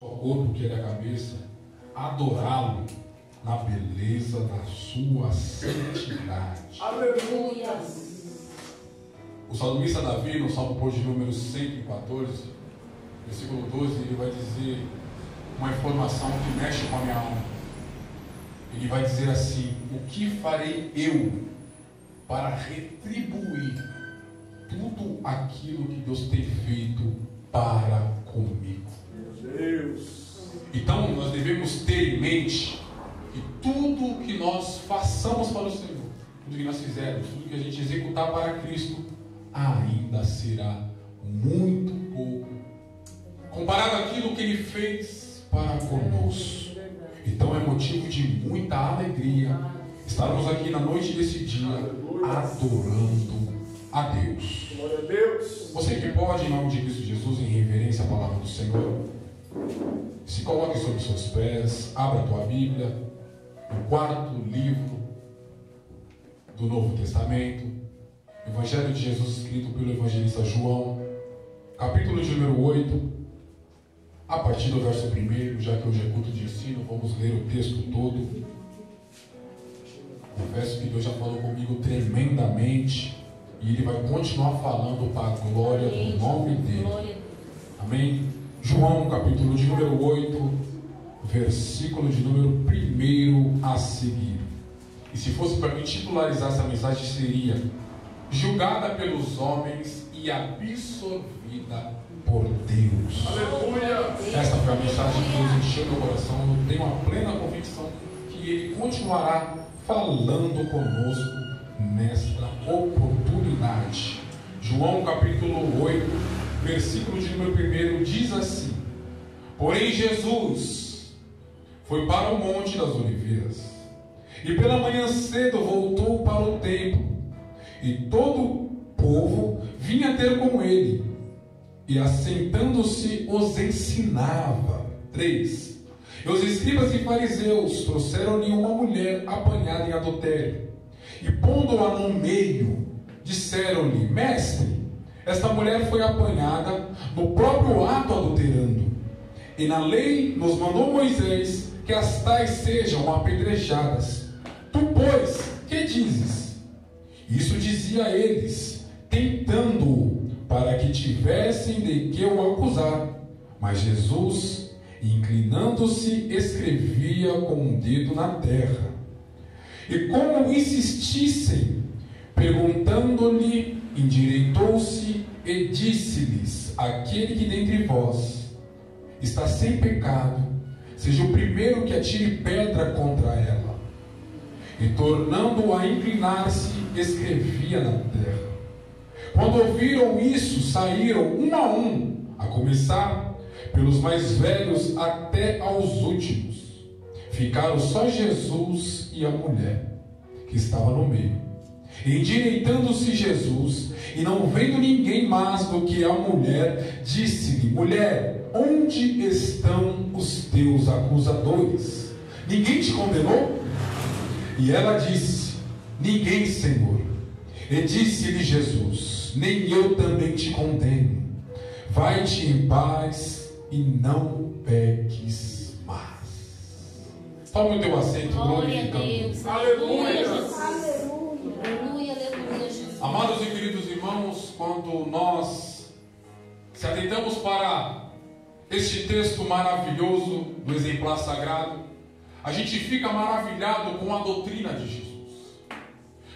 o corpo que ele é a cabeça, adorá-lo na beleza da sua santidade. Aleluia. O salmista Davi, no Salmo de número 114, versículo 12, ele vai dizer uma informação que mexe com a minha alma. Ele vai dizer assim: o que farei eu para retribuir tudo aquilo que Deus tem feito para comigo? Meu Deus. Então nós devemos ter em mente que tudo que nós façamos para o Senhor, tudo que nós fizermos, tudo que a gente executar para Cristo, ainda será muito pouco comparado àquilo que Ele fez para conosco. Então é motivo de muita alegria estarmos aqui na noite desse dia adorando a Deus. Glória a Deus. Você que pode, em nome de Cristo Jesus, em reverência à palavra do Senhor, se coloque sobre os seus pés, abra a tua Bíblia, no quarto livro do Novo Testamento, Evangelho de Jesus escrito pelo evangelista João, capítulo de número 8, a partir do verso 1, já que hoje é culto de ensino, vamos ler o texto todo. Confesso que Deus já falou comigo tremendamente e Ele vai continuar falando para a glória do nome dEle. Amém? João, capítulo de número 8, versículo de número 1 a seguir. E se fosse para me titularizar essa mensagem, seria: julgada pelos homens e absorvida por Deus. Aleluia. Esta foi a mensagem que Deus encheu meu coração. Eu tenho uma plena convicção que Ele continuará falando conosco nesta oportunidade. João capítulo 8, versículo de número 1 diz assim: porém Jesus foi para o Monte das Oliveiras, e pela manhã cedo voltou para o templo, e todo o povo vinha ter com ele, e assentando-se os ensinava. 3. E os escribas e fariseus trouxeram-lhe uma mulher apanhada em adultério, e pondo-a no meio, disseram-lhe: mestre, esta mulher foi apanhada no próprio ato adulterando, e na lei nos mandou Moisés que as tais sejam apedrejadas. Tu, pois, que dizes? Isso dizia a eles, tentando-o, para que tivessem de que o acusar. Mas Jesus, inclinando-se, escrevia com o dedo na terra. E como insistissem, perguntando-lhe, endireitou-se e disse-lhes: aquele que dentre vós está sem pecado, seja o primeiro que atire pedra contra ela. E tornando a inclinar-se, escrevia na terra. Quando ouviram isso, saíram um, a começar pelos mais velhos até aos últimos. Ficaram só Jesus e a mulher, que estava no meio. Endireitando-se Jesus, e não vendo ninguém mais do que a mulher, disse-lhe: mulher, onde estão os teus acusadores? Ninguém te condenou? E ela disse: ninguém, Senhor. E disse-lhe Jesus: nem eu também te condeno. Vai-te em paz e não peques mais. Toma o teu assento. Glória a Deus. Aleluia. Jesus. Aleluia, aleluia, Jesus. Amados e queridos irmãos, quando nós se atentamos para este texto maravilhoso do exemplar sagrado, a gente fica maravilhado com a doutrina de Jesus.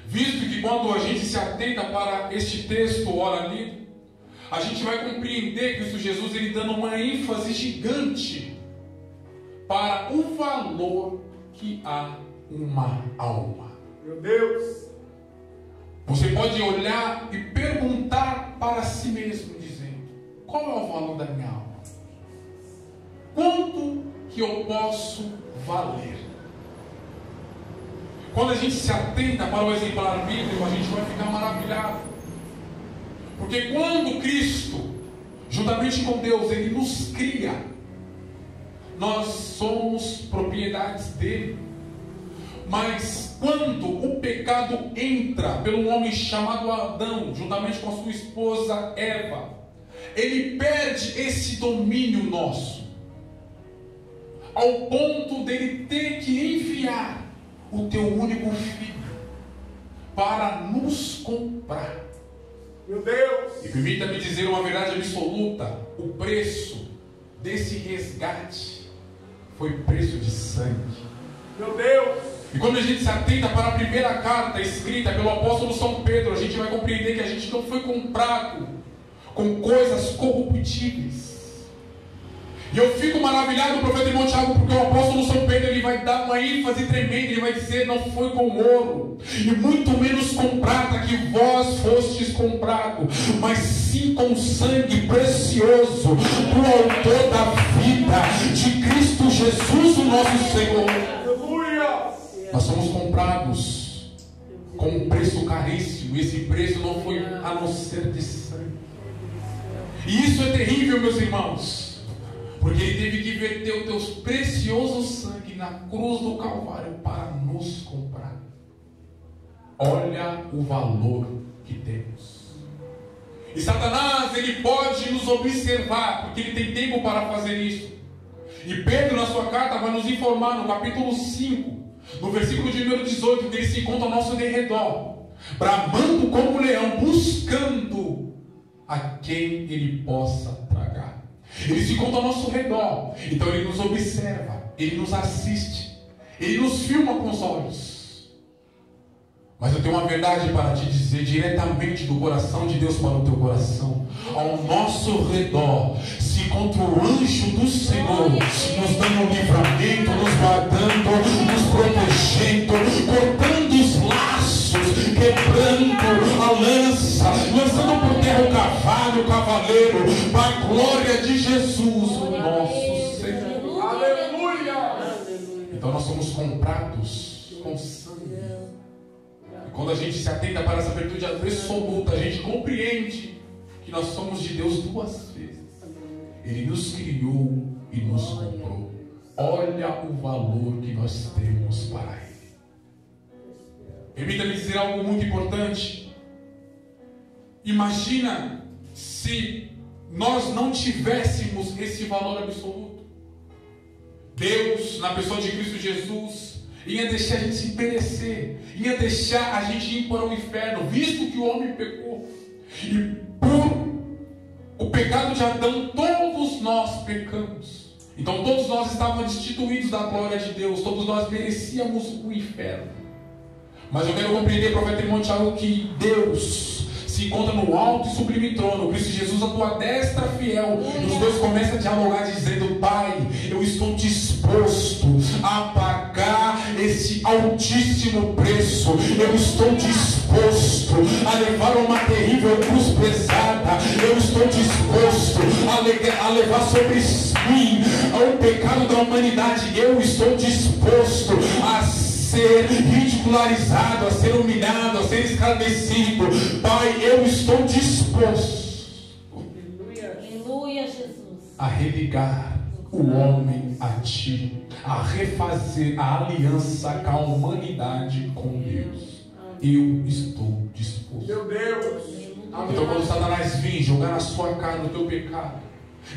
Visto que quando a gente se atenta para este texto, ora lido, a gente vai compreender Cristo Jesus ele dando uma ênfase gigante para o valor que há uma alma. Meu Deus. Você pode olhar e perguntar para si mesmo, dizendo: qual é o valor da minha alma? Quanto que eu posso valer? Quando a gente se atenta para o exemplar bíblico, a gente vai ficar maravilhado. Porque quando Cristo, juntamente com Deus, Ele nos cria, nós somos propriedades dele. Mas quando o pecado entra pelo homem chamado Adão, juntamente com a sua esposa Eva, ele perde esse domínio nosso. ao ponto dele ter que enviar o teu único filho para nos comprar. Meu Deus. E permita-me dizer uma verdade absoluta: o preço desse resgate foi preço de sangue. Meu Deus. E quando a gente se atenta para a primeira carta escrita pelo apóstolo São Pedro, a gente vai compreender que a gente não foi comprado com coisas corruptíveis. E eu fico maravilhado, o profeta irmão Tiago, porque o apóstolo São Pedro ele vai dar uma ênfase tremenda, ele vai dizer: não foi com ouro, e muito menos com prata que vós fostes comprado, mas sim com sangue precioso do autor da vida, de Cristo Jesus, o nosso Senhor. Aleluia. Nós somos comprados com um preço caríssimo, e esse preço não foi a não ser de sangue. E isso é terrível, meus irmãos, porque ele teve que verter o teu precioso sangue na cruz do Calvário para nos comprar. Olha o valor que temos. E Satanás, ele pode nos observar, porque ele tem tempo para fazer isso. E Pedro, na sua carta, vai nos informar no capítulo 5, no versículo de número 18, que ele se encontra ao nosso derredor, bramando como leão, buscando a quem ele possa tragar. Ele se encontra ao nosso redor, então ele nos observa, ele nos assiste, ele nos filma com os olhos. Mas eu tenho uma verdade para te dizer, diretamente do coração de Deus para o teu coração: ao nosso redor se encontra o anjo do Senhor, nos dando livramento, nos guardando, nos protegendo, cortando os laços, quebrando a lança, lançando por terra o cavalo, o cavaleiro, para a glória de Jesus, o nosso Senhor. Aleluia. Então nós somos comprados com sangue. E quando a gente se atenta para essa virtude absoluta, a gente compreende que nós somos de Deus duas vezes. Ele nos criou e nos comprou. Olha o valor que nós temos para Ele. Permita-me dizer algo muito importante. Imagina se nós não tivéssemos esse valor absoluto. Deus, na pessoa de Cristo Jesus, ia deixar a gente se perecer, ia deixar a gente ir para o inferno, visto que o homem pecou. E por o pecado de Adão, todos nós pecamos. Então todos nós estávamos destituídos da glória de Deus, todos nós merecíamos o inferno. Mas eu quero compreender, profeta irmão Tiago, que Deus se encontra no alto e sublime trono, Cristo Jesus à tua destra fiel, e os dois começam a dialogar dizendo: Pai, eu estou disposto a pagar esse altíssimo preço, eu estou disposto a levar uma terrível cruz pesada, eu estou disposto a levar sobre mim o pecado da humanidade, eu estou disposto a ser ridicularizado, a ser humilhado, a ser escarnecido. Pai, eu estou disposto Aleluia, Jesus. a religar o homem a ti, a refazer a aliança com a humanidade com Deus. Eu estou disposto. Meu Deus. Então quando Satanás vir jogar na sua cara o teu pecado,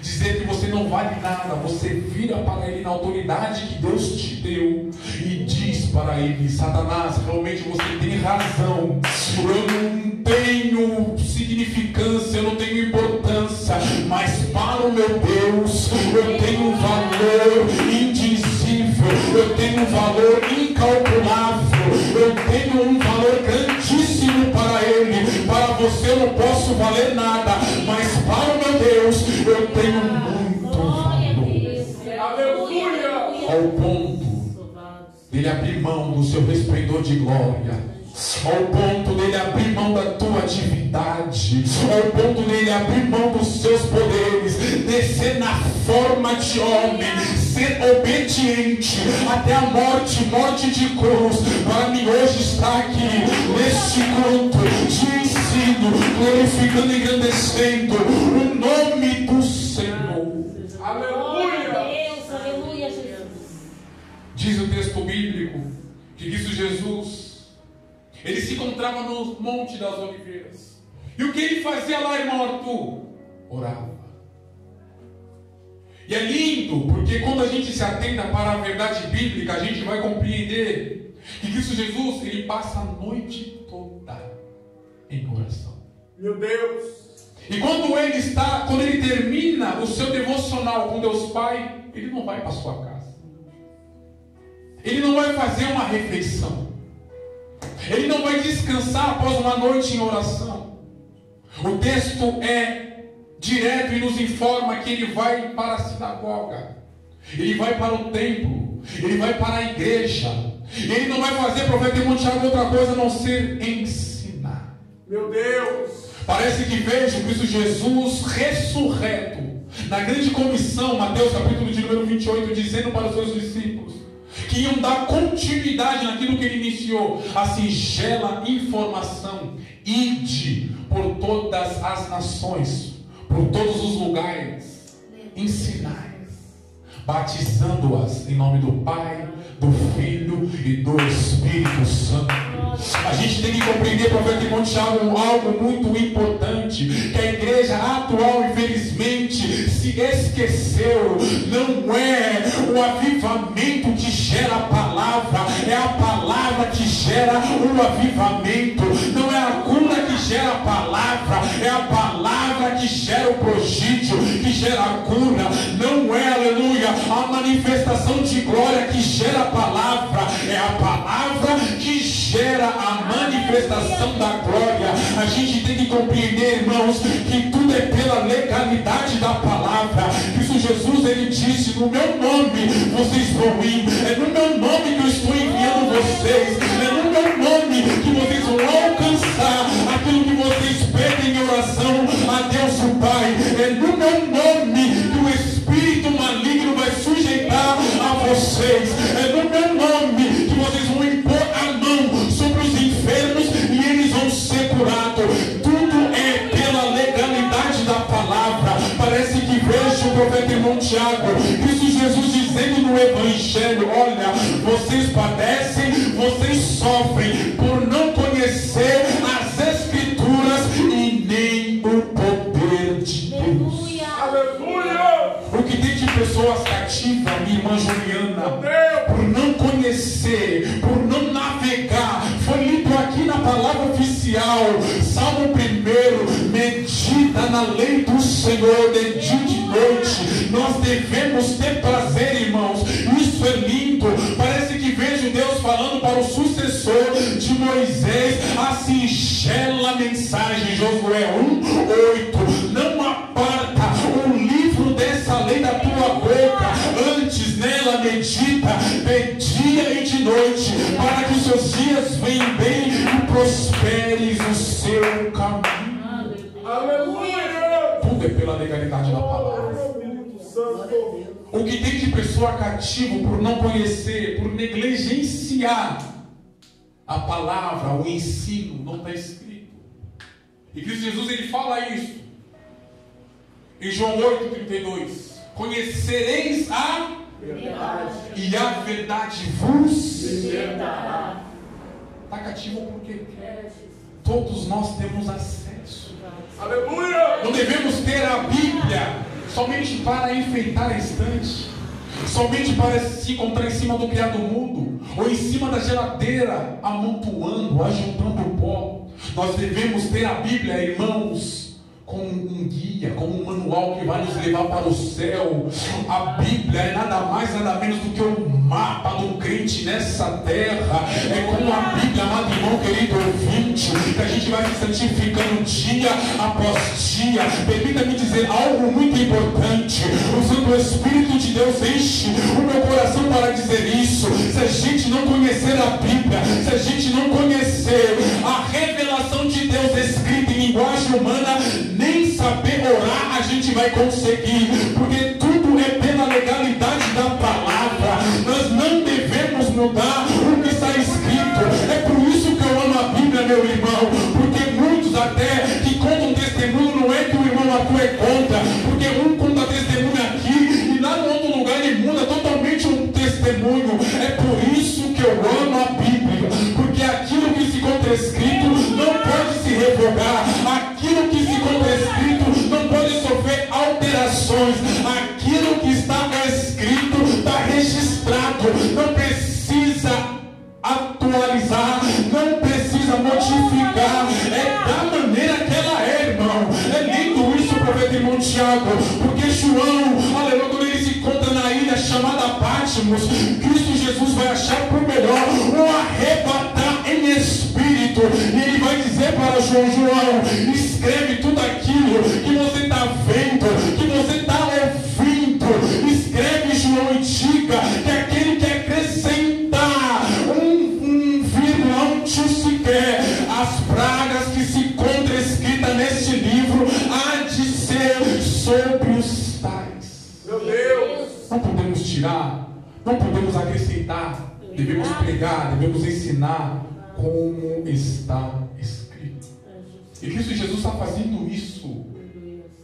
dizer que você não vale nada, você vira para ele na autoridade que Deus te deu e diz para ele: Satanás, realmente você tem razão, eu não tenho significância, eu não tenho importância, mas para o meu Deus eu tenho um valor indizível, eu tenho um valor incalculável, eu tenho um valor grandíssimo para ele. Para você eu não posso valer nada, mas para o meu Deus eu tenho muito valor. Aleluia. Ao ponto dele abrir mão do seu resplendor de glória, ao ponto dele abrir mão da tua divindade, ao ponto dele abrir mão dos seus poderes, descer na forma de homem, ser obediente até a morte, morte de cruz, para mim hoje estar aqui neste culto de ensino, glorificando e engrandecendo o nome do Senhor. Aleluia. Deus, aleluia, Jesus. Diz o texto bíblico que Cristo Jesus, ele se encontrava no Monte das Oliveiras. E o que ele fazia lá, irmão Arthur? Orava. E é lindo, porque quando a gente se atenta bíblica, a gente vai compreender que Cristo Jesus, ele passa a noite toda em oração. Meu Deus. E quando ele termina o seu devocional com Deus Pai, ele não vai para sua casa. Ele não vai fazer uma refeição. Ele não vai descansar após uma noite em oração. O texto é direto e nos informa que ele vai para a sinagoga, ele vai para o templo, ele vai para a igreja. Ele não vai fazer, profeta irmão Tiago, outra coisa a não ser ensinar. Meu Deus. Parece que vejo Cristo Jesus ressurreto na grande comissão, Mateus capítulo de número 28, dizendo para os seus discípulos que iam dar continuidade naquilo que ele iniciou, a singela informação: ide por todas as nações, por todos os lugares, ensinai, batizando-as em nome do Pai, do Filho e do Espírito Santo. A gente tem que compreender, profeta irmão Tiago, algo muito importante, que a igreja atual, infelizmente, se esqueceu. Não é o avivamento que gera a palavra, é a palavra que gera o avivamento. Não é a cura que gera a palavra, é a palavra que gera o prodígio, que gera a cura. Não é, aleluia, a manifestação de glória que gera a palavra, é a palavra que gera a manifestação da glória. A gente tem que compreender, irmãos, que tudo é pela legalidade da palavra. Cristo Jesus, ele disse: no meu nome vocês vão ir, é no meu nome que eu estou enviando vocês, é no meu nome que vocês vão alcançar aquilo que vocês pedem em oração a Deus o Pai. É no meu nome que o espírito maligno vai sujeitar a vocês. É no meu nome que vocês vão impor a mão sobre os enfermos e eles vão ser curados. Tudo é pela legalidade da palavra. Parece que vejo o profeta irmão Tiago, Cristo Jesus dizendo no Evangelho: olha, vocês padecem, vocês sofrem por não conhecer as Escrituras e nem o poder de Deus. Aleluia. O que tem de pessoas cativas, minha irmã Juliana, por não conhecer, por não navegar. Foi lido aqui na palavra oficial, Salmo 1: medita na lei do Senhor de dia e de noite. Nós devemos ter prazer, irmãos. Isso é lindo. Parece que vejo Deus falando para o sucessor de Moisés a singela mensagem, Josué 1:8: não aparta o livro dessa lei da tua boca, antes nela medita de dia e de noite, para que os seus dias venham bem e prosperes o seu caminho. Aleluia. Tudo é pela legalidade da palavra. O que tem de pessoa cativa por não conhecer, por negligenciar a palavra, o ensino, não está escrito. E Cristo Jesus, ele fala isso em João 8:32: conhecereis a verdade, e a verdade vos libertará. Está cativo por quê? Todos nós temos acesso. Aleluia. Não devemos ter a Bíblia somente para enfeitar a estante, somente para se encontrar em cima do criado mudo, ou em cima da geladeira, amontoando, ajuntando pó. Nós devemos ter a Bíblia, irmãos, como um guia, como um manual que vai nos levar para o céu. A Bíblia é nada mais, nada menos do que o mapa do crente nessa terra. É como a Bíblia, amado irmão, querido ouvinte, que a gente vai se santificando dia após dia. Permita-me dizer algo muito importante: o Santo Espírito de Deus enche o meu coração para dizer isso. Se a gente não conhecer a Bíblia, se a gente não conhecer a revelação de Deus escrita em linguagem humana, nem saber orar a gente vai conseguir, porque tudo é pela legalidade da palavra. Nós não devemos mudar o que está escrito. É por isso que eu amo a Bíblia, meu irmão, porque muitos até que contam testemunho, não é que o irmão atua é contra, porque um conta testemunho aqui e lá no outro lugar ele muda totalmente um testemunho. É por isso que eu amo a Bíblia, porque aquilo que se encontra escrito não pode se revogar, aquilo que se encontra escrito não pode sofrer alterações, Patmos, Cristo Jesus vai achar por melhor o arrebatar em espírito. E ele vai dizer para João, escreve tudo aquilo que você está vendo, que você está ouvindo. Escreve, João, e diga que aquele que acrescentar um tio sequer as pragas que se encontram escritas neste livro há de ser sobre os tais. Meu Deus. Não podemos tirar, não podemos acrescentar. Devemos pregar, devemos ensinar como está escrito. E Cristo Jesus está fazendo isso.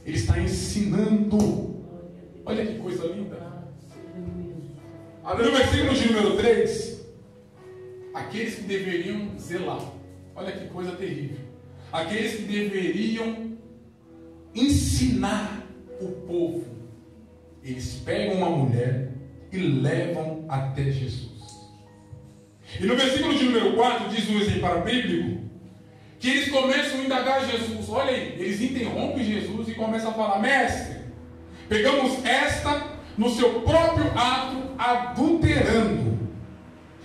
Ele está ensinando. Olha que coisa linda. No versículo de número 3, aqueles que deveriam zelar. Olha que coisa terrível. Aqueles que deveriam ensinar o povo. Eles pegam uma mulher e levam até Jesus. E no versículo de número 4 diz um exemplo bíblico que eles começam a indagar Jesus. Olha aí, eles interrompem Jesus e começam a falar: mestre, pegamos esta no seu próprio ato adulterando.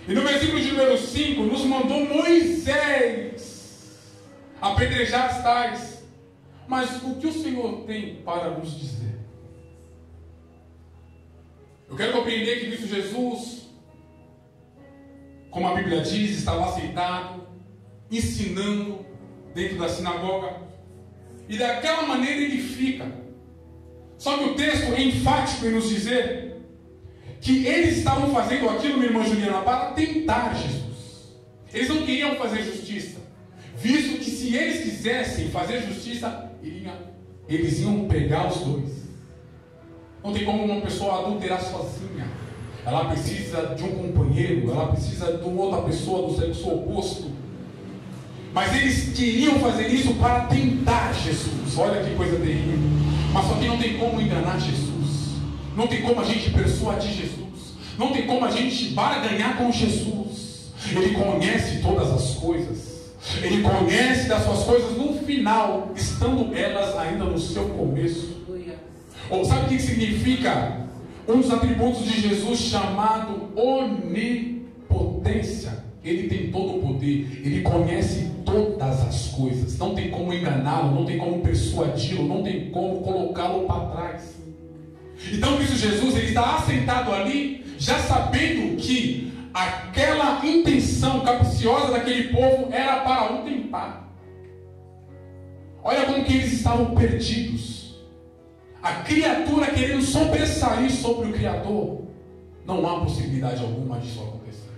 E no versículo de número 5 nos mandou Moisés apedrejar as tais. Mas o que o Senhor tem para nos dizer? Eu quero compreender que Cristo Jesus, como a Bíblia diz, estava sentado, ensinando dentro da sinagoga. E daquela maneira ele fica. Só que o texto é enfático em nos dizer que eles estavam fazendo aquilo, minha irmã Juliana, para tentar Jesus. Eles não queriam fazer justiça, visto que se eles quisessem fazer justiça, eles iam pegar os dois. Não tem como uma pessoa adulterar sozinha. Ela precisa de um companheiro, ela precisa de uma outra pessoa do sexo oposto. Mas eles queriam fazer isso para tentar Jesus. Olha que coisa terrível. Mas só que não tem como enganar Jesus. Não tem como a gente persuadir Jesus. Não tem como a gente barganhar com Jesus. Ele conhece todas as coisas. Ele conhece das suas coisas no final, estando elas ainda no seu começo. Ou sabe o que significa? Um dos atributos de Jesus chamado onipotência. Ele tem todo o poder. Ele conhece todas as coisas. Não tem como enganá-lo, não tem como persuadi-lo, não tem como colocá-lo para trás. Então Cristo Jesus, ele está assentado ali, já sabendo que aquela intenção capciosa daquele povo era para o tentar. Olha como que eles estavam perdidos. A criatura querendo sobressair sobre o Criador. Não há possibilidade alguma disso acontecer.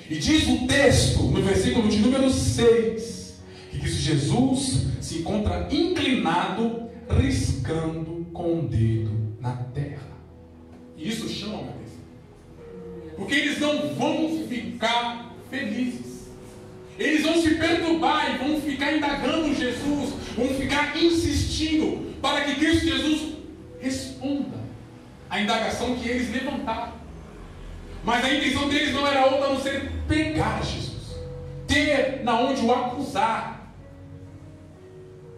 E diz o texto, no versículo de número 6, que Cristo Jesus se encontra inclinado, riscando com o dedo na terra. E isso chama a atenção. Porque eles não vão ficar felizes. Eles vão se perturbar e vão ficar indagando Jesus, vão ficar insistindo para que Cristo Jesus responda a indagação que eles levantaram. Mas a intenção deles não era outra a não ser pegar Jesus, ter na onde o acusar.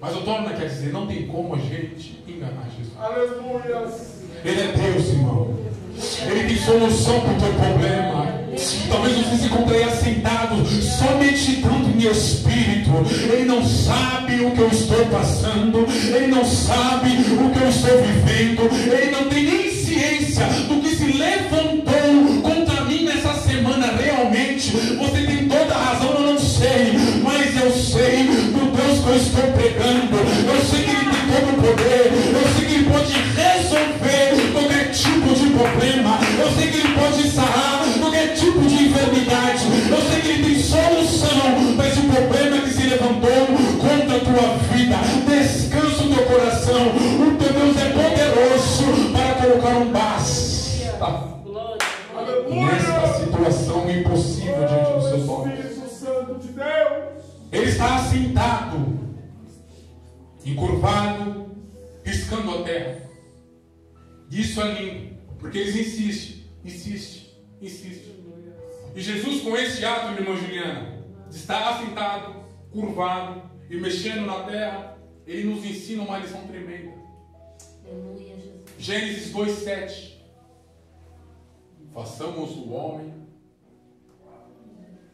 Mas o Tórna quer dizer, não tem como a gente enganar Jesus. Aleluia. Ele é Deus, irmão. Ele tem solução para o teu problema. Talvez você se encontre aí assentado, só meditando em espírito. Ele não sabe o que eu estou passando. Ele não sabe o que eu estou vivendo. Ele não tem nem ciência do que se levantou contra mim nessa semana. Realmente, você tem toda a razão, eu não sei. Mas eu sei do Deus que eu estou pregando. Eu sei que Ele tem todo o poder. Eu sei que Ele pode resolver qualquer tipo de problema. Eu sei que Ele pode sarar qualquer tipo de enfermidade. Eu sei que Ele tem solução para esse problema que se levantou contra a tua vida. Descansa o teu coração. O teu Deus é poderoso para colocar um basta nesta situação impossível diante dos seus olhos. Ele está assentado, encurvado, piscando a terra. Isso é lindo, porque eles insistem. E Jesus, com esse ato, minha irmã Juliana, de estar assentado, curvado e mexendo na terra, ele nos ensina uma lição tremenda. Gênesis 2:7. façamos o homem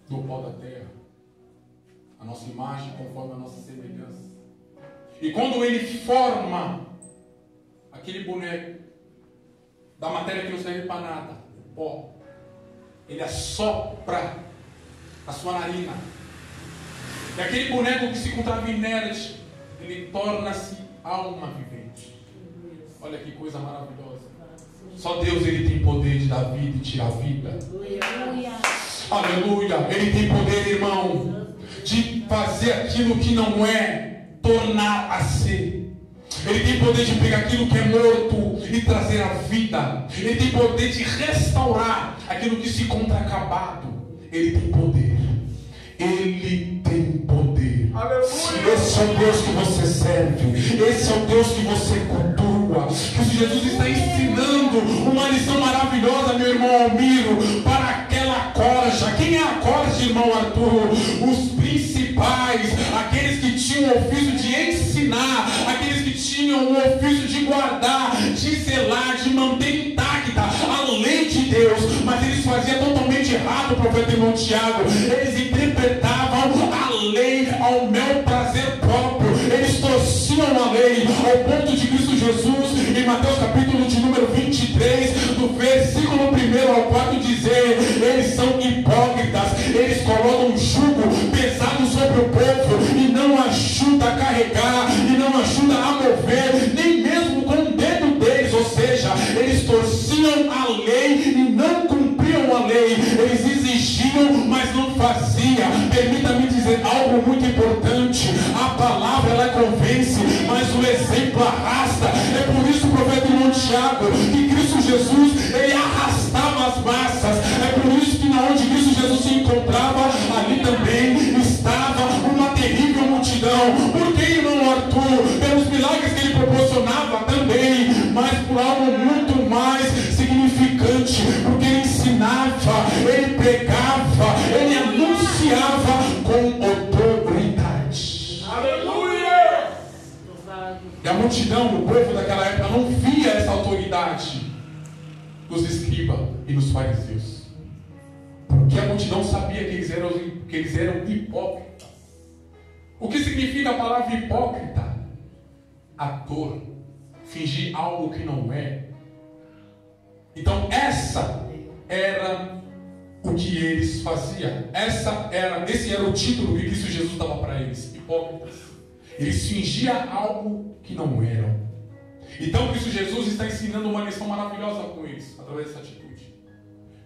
do pó da terra, a nossa imagem conforme a nossa semelhança. E quando ele forma aquele boneco da matéria que não serve para nada, pó, ele assopra a sua narina. E aquele boneco que se encontrava inerte, ele torna-se alma vivente. Olha que coisa maravilhosa. Só Deus ele tem poder de dar vida e tirar vida. Aleluia. Ele tem poder, irmão, de fazer aquilo que não é, tornar a ser. Ele tem poder de pegar aquilo que é morto e trazer a vida. Ele tem poder de restaurar aquilo que se encontra acabado. Ele tem poder. Ele tem poder. Aleluia. Esse é o Deus que você serve. Esse é o Deus que você cultua. Que Jesus está ensinando uma lição maravilhosa, meu irmão Almiro, para aquela corja. Quem é a corja, irmão Arthur? Os principais, aqueles que tinham o ofício de ensinar, aqueles que tinham o ofício de guardar, de zelar, de manter intacta a lei de Deus. Mas eles faziam totalmente errado, o profeta irmão Tiago. Eles interpretavam a lei ao meu prazer próprio. Eles torciam a lei ao ponto de Cristo Jesus, em Mateus capítulo de número 23, do versículo 1 ao 4, dizer: eles são hipócritas, eles colocam um jugo pesado sobre o povo e não ajuda a carregar, e não ajuda a mover, nem mesmo com o dedo deles. Ou seja, eles torciam a lei e não cumpriam a lei. Eles exigiam, mas não faziam. Permita-me dizer algo muito importante: a palavra ela convence, mas o exemplo arrasta. É por isso, o profeta irmão Tiago, que Cristo Jesus ele arrastava as massas. É por isso que na onde Cristo Jesus se encontrava, ali também estava uma terrível multidão. Por que, irmão Arthur? Pelos milagres que ele proporcionava também, mas por algo muito mais significante, porque ele ensinava, ele pregava, ele anunciava com autoridade. Aleluia! E a multidão, o povo daquela época, não via essa autoridade nos escribas e nos fariseus, porque a multidão sabia que eles eram hipócritas. O que significa a palavra hipócrita? Ator, fingir algo que não é. Então essa era o que eles faziam. Esse era o título que Cristo Jesus dava para eles: hipócritas. Eles fingiam algo que não eram. Então Cristo Jesus está ensinando uma lição maravilhosa com eles, através dessa atitude.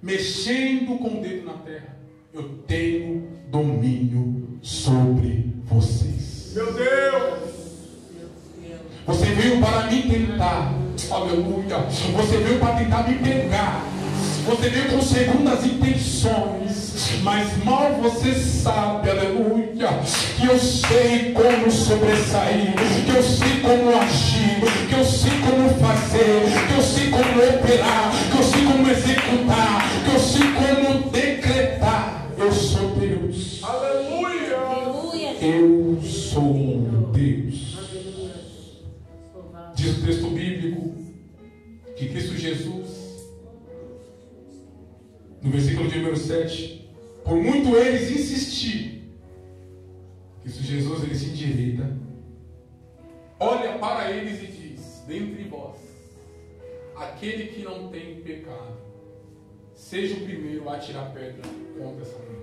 Mexendo com o dedo na terra, eu tenho domínio sobre vocês. Meu Deus! Você veio para me tentar, aleluia. Você veio para tentar me pegar. Você veio com segundas intenções, mas mal você sabe, aleluia, que eu sei como sobressair, que eu sei como agir, que eu sei como fazer, que eu sei como operar, que eu sei como executar, que eu sei como decretar. Eu sou Deus. Aleluia! Eu sou Deus. Diz o texto bíblico que Cristo Jesus, no versículo de número 7, por muito eles insistir, Cristo Jesus ele se endireita, olha para eles e diz: dentre vós, aquele que não tem pecado, seja o primeiro a atirar pedra contra essa mulher.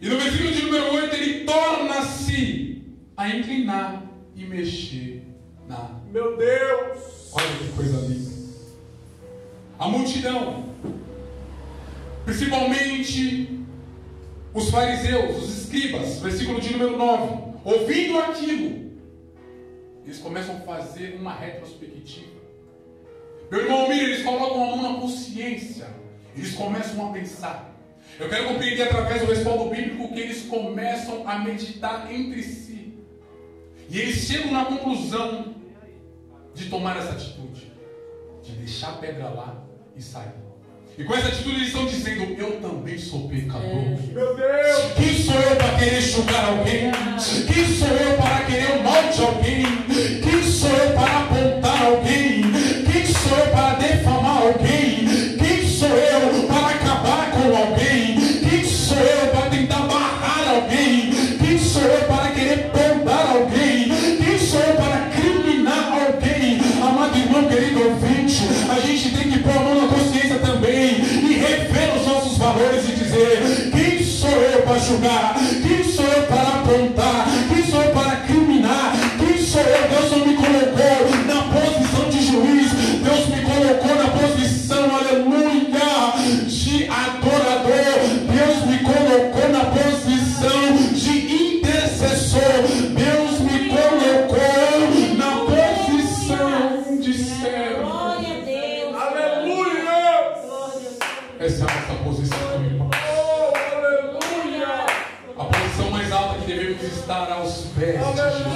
E no versículo de número 8, ele torna-se a inclinar e mexer na... Meu Deus! Olha que coisa linda. A multidão, principalmente os fariseus, os escribas, versículo de número 9, ouvindo aquilo, eles começam a fazer uma retrospectiva. Meu irmão Almir, eles colocam a mão na consciência, eles começam a pensar. Eu quero compreender através do respaldo bíblico que eles começam a meditar entre si. E eles chegam na conclusão de tomar essa atitude, de deixar a pedra lá e sair. E com essa atitude eles estão dizendo: eu também sou pecador. Meu Deus! Quem sou eu para querer julgar alguém? Quem sou eu para querer o mal de alguém? Quem sou eu para apontar alguém? Quem sou eu para defamar alguém? Quem Essa é a nossa posição, irmão. A posição mais alta que devemos estar aos pés de Jesus.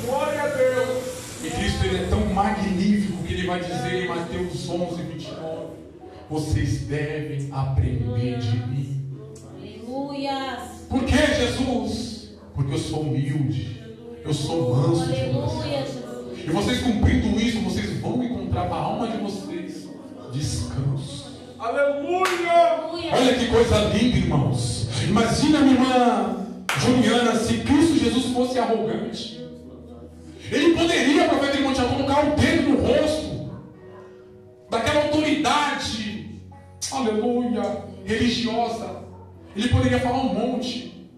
Glória a Deus. E Cristo, ele é tão magnífico que ele vai dizer em Mateus 11:29: vocês devem aprender de mim. Aleluia. Por que, Jesus? Porque eu sou humilde, eu sou manso de coração. Aleluia, Jesus. E vocês cumprindo isso, vocês vão encontrar para a alma de vocês descanso. Aleluia. Olha que coisa linda, irmãos. Imagina, minha irmã Juliana, se Cristo Jesus fosse arrogante. Ele poderia, profeta de Monte Alto, colocar o dedo no rosto daquela autoridade, aleluia, religiosa. Ele poderia falar um monte,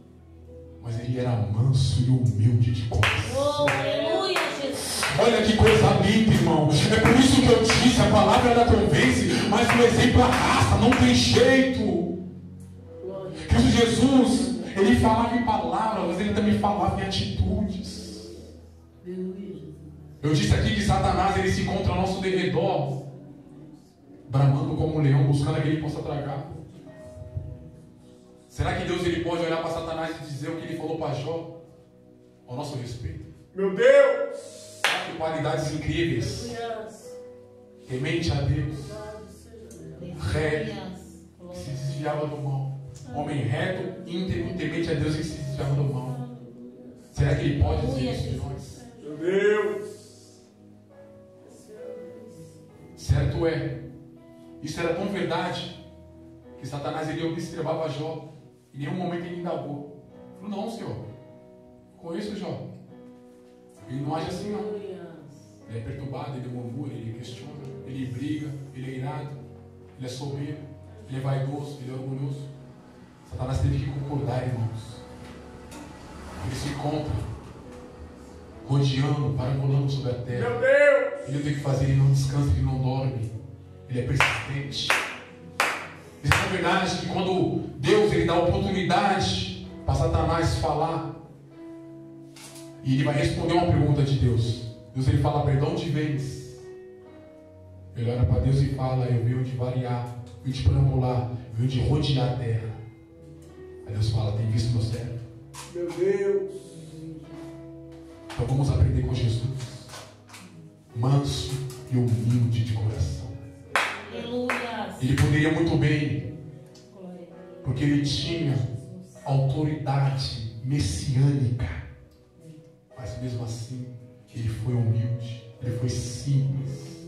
mas ele era manso e humilde de coração. Oh, aleluia, Jesus. Olha que coisa linda, irmão. É por isso que eu disse, a palavra ela convence, mas o exemplo arrasta, não tem jeito. Cristo Jesus, ele falava em palavras, mas ele também falava em atitudes. Eu disse aqui que Satanás, ele se encontra ao nosso derredor, bramando como um leão, buscando aquele que possa tragar. Será que Deus, ele pode olhar para Satanás e dizer o que ele falou para Jó ao nosso respeito? Meu Deus. Que qualidades incríveis. Temente a Deus, reto, que se desviava do mal. Homem reto, íntegro, temente a Deus, que se desviava do mal. Será que ele pode dizer isso de nós? Meu Deus. Certo é. Isso era tão verdade que Satanás, ele observava Jó. Em nenhum momento ele indagou. Falou: não, Senhor, conheço Jó. Ele não age assim, não. Ele é perturbado, ele murmura, ele questiona, ele briga, ele é irado, ele é soberbo, ele é vaidoso, ele é orgulhoso. Satanás teve que concordar, irmãos. Ele se encontra rodeando, parangolando sobre a terra. Meu Deus. Ele tem que fazer, ele não descansa, ele não dorme. Ele é persistente. Isso é verdade que quando Deus, ele dá oportunidade para Satanás falar, e ele vai responder uma pergunta de Deus. Deus, ele fala: perdão, de vez. Ele olha para Deus e fala: eu venho de variar, venho de parangolar, venho de rodear a terra. Aí Deus fala: tem visto meu servo? Meu Deus. Então vamos aprender com Jesus, manso e humilde de coração. Aleluia. Ele poderia muito bem, porque ele tinha autoridade messiânica, mas mesmo assim ele foi humilde, ele foi simples,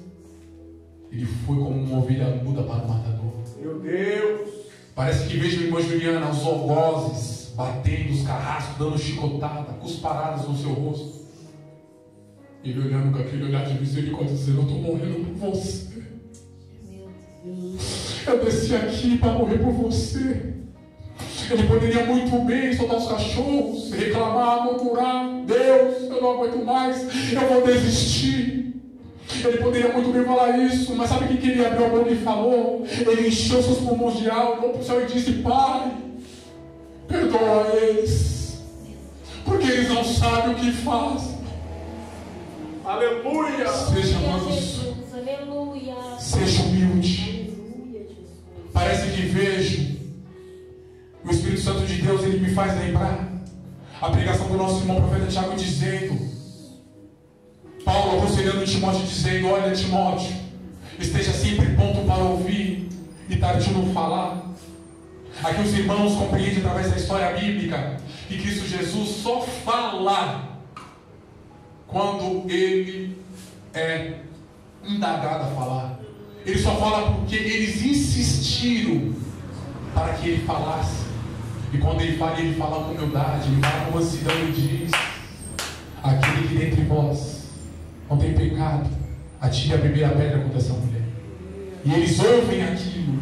ele foi como uma ovelha muda para o matador. Meu Deus. Parece que vejo a irmã Juliana, os algozes batendo, os carrascos dando chicotada, cusparadas no seu rosto. Ele olhando com aquele olhar de misericórdia, dizendo: eu estou morrendo por você. Eu desci aqui para morrer por você. Ele poderia muito bem soltar os cachorros, reclamar, murmurar: Deus, eu não aguento mais, eu vou desistir. Ele poderia muito bem falar isso, mas sabe o que ele abriu a boca e falou? Ele encheu seus pulmões de ar, olhou para o céu e disse: Pai, perdoa eles, porque eles não sabem o que fazem. Aleluia. Seja manso, Aleluia. seja humilde. Parece que vejo o Espírito Santo de Deus, ele me faz lembrar a pregação do nosso irmão profeta Tiago, dizendo, Paulo aconselhando Timóteo, dizendo: olha, Timóteo, esteja sempre pronto para ouvir e tarde não falar. Aqui os irmãos compreendem através da história bíblica que Cristo Jesus só fala quando ele é indagado a falar. Ele só fala porque eles insistiram para que ele falasse. E quando ele fala com humildade, ele fala com mansidão e diz: aquele que dentre vós não tem pecado, atire a primeira pedra contra essa mulher. E eles ouvem aquilo.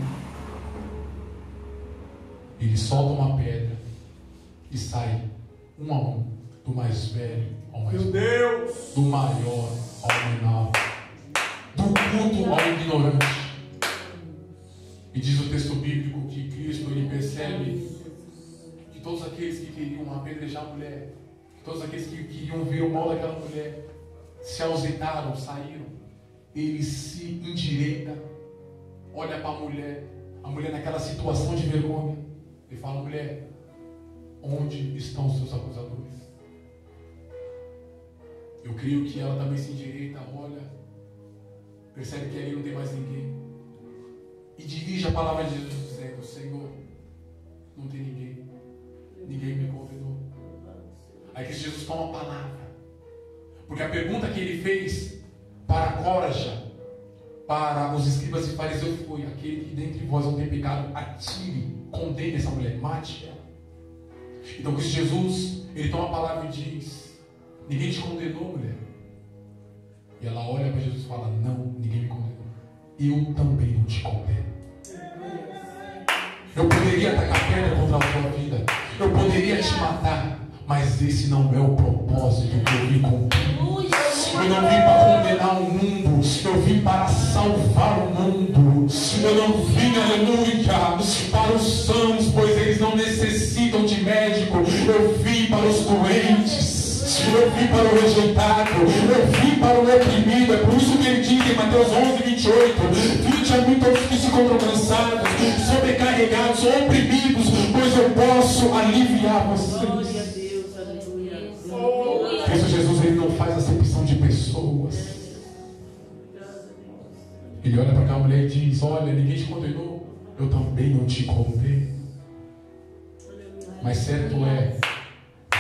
Eles soltam uma pedra e saem um a um, do mais velho ao mais Meu novo, Deus. do maior ao menor, do culto ao ignorante. E diz o texto bíblico que Cristo, ele percebe que todos aqueles que queriam apedrejar a mulher, que todos aqueles que queriam ver o mal daquela mulher, se ausentaram, saíram. Ele se endireita olha para a mulher naquela situação de vergonha, e fala: mulher, onde estão os seus acusadores? Eu creio que ela também se endireita, olha, percebe que ali não tem mais ninguém, e dirige a palavra de Jesus dizendo: Senhor, não tem ninguém me condenou. Aí que Jesus toma a palavra, porque a pergunta que ele fez para Córaja, para os escribas e fariseus, foi: aquele que dentre vós não tem pecado, atire, condene essa mulher, mate ela. Então Cristo Jesus, ele toma a palavra e diz: ninguém te condenou, mulher. E ela olha para Jesus e fala: não, ninguém me condenou, eu também não te condeno. Eu poderia atacar pedra contra a tua vida, eu poderia te matar, mas esse não é o propósito que eu vim cumprir. Eu não vim para condenar o mundo, eu vim para salvar o mundo. Eu não vim, aleluia, para os sãos, pois eles não necessitam de médico. Eu vim para os doentes, eu vim para o rejeitado, eu vim para o oprimido. É por isso que ele diz em Mateus 11:28: vinde a mim todos que se encontram cansados, sobrecarregados, oprimidos, pois eu posso aliviar vocês. Cristo Jesus, ele não faz acepção de pessoas. Ele olha para aquela mulher e diz: olha, ninguém te condenou, eu também não te condeno. Mas certo é,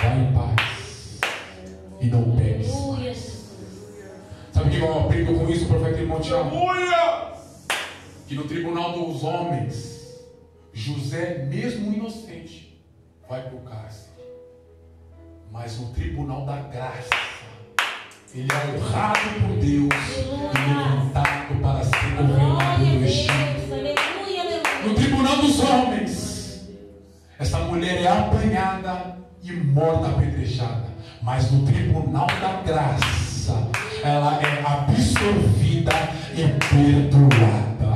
vá em paz e não peques mais. Sabe o que eu aprendo com isso, profeta irmão Tiago? Que no tribunal dos homens, José, mesmo inocente, vai para o cárcere. Mas no tribunal da graça, ele é honrado por Deus e levantado para ser governador do Egito. No tribunal dos homens, essa mulher é apanhada e morta apedrejada. Mas no tribunal da graça, ela é absorvida e perdoada.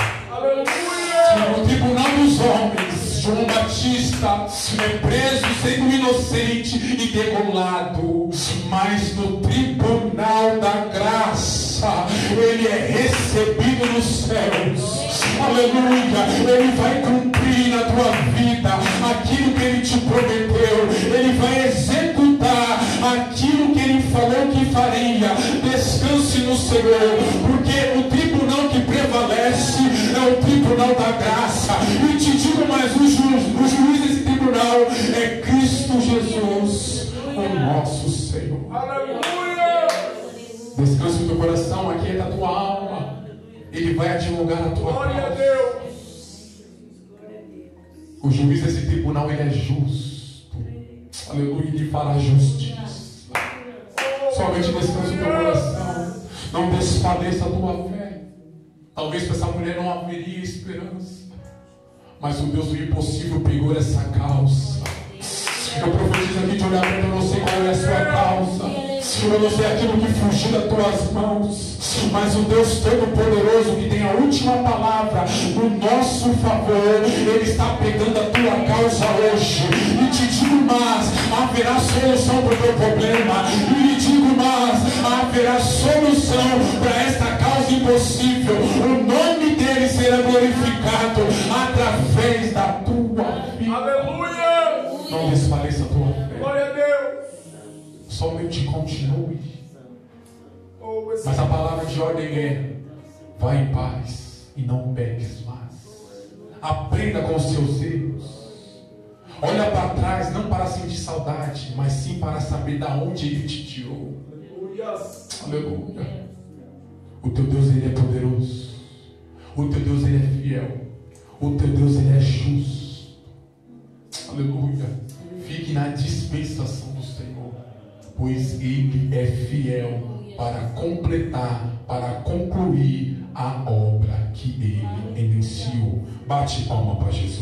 No tribunal dos homens, João Batista é preso sendo inocente e degolado, mas no tribunal da graça ele é recebido nos céus. Aleluia! Ele vai cumprir na tua vida aquilo que ele te prometeu, ele vai executar aquilo que ele falou que faria. Descanse no Senhor, porque o tribunal que prevalece é o tribunal da graça. E te digo mais, o juiz desse tribunal é Cristo Jesus, o nosso Senhor. Aleluia! Descanse no teu coração, aquieta a tua alma. Ele vai advogar a tua Glória causa. a Deus. O juiz desse tribunal, ele é justo. Aleluia, ele fará justiça. Somente descanse no teu coração. Não desfaleça a tua fé. Talvez para essa mulher não haveria esperança, mas o Deus do impossível pegou essa causa. Eu profetizo aqui de olhar para mim, eu não sei qual é a sua causa, eu não sei aquilo que fugiu das tuas mãos, mas o Deus Todo-Poderoso, que tem a última palavra no nosso favor, Ele está pegando a tua causa hoje. E te digo mais, haverá solução para o teu problema. E te digo mais, haverá solução para esta causa impossível. O nome dele será glorificado através da tua vida. Aleluia! Não desfaleça a tua fé. Glória a Deus! Somente continue. Oh, Mas a palavra de ordem é: vá em paz e não peques mais. Aprenda com os seus erros. Olha para trás, não para sentir saudade, mas sim para saber da onde Ele te tirou. Aleluia. O teu Deus, Ele é poderoso. O teu Deus, Ele é fiel. O teu Deus, Ele é justo. Aleluia. Fique na dispensação do Senhor, pois Ele é fiel para completar, para concluir a obra que Ele iniciou. Bate palma para Jesus.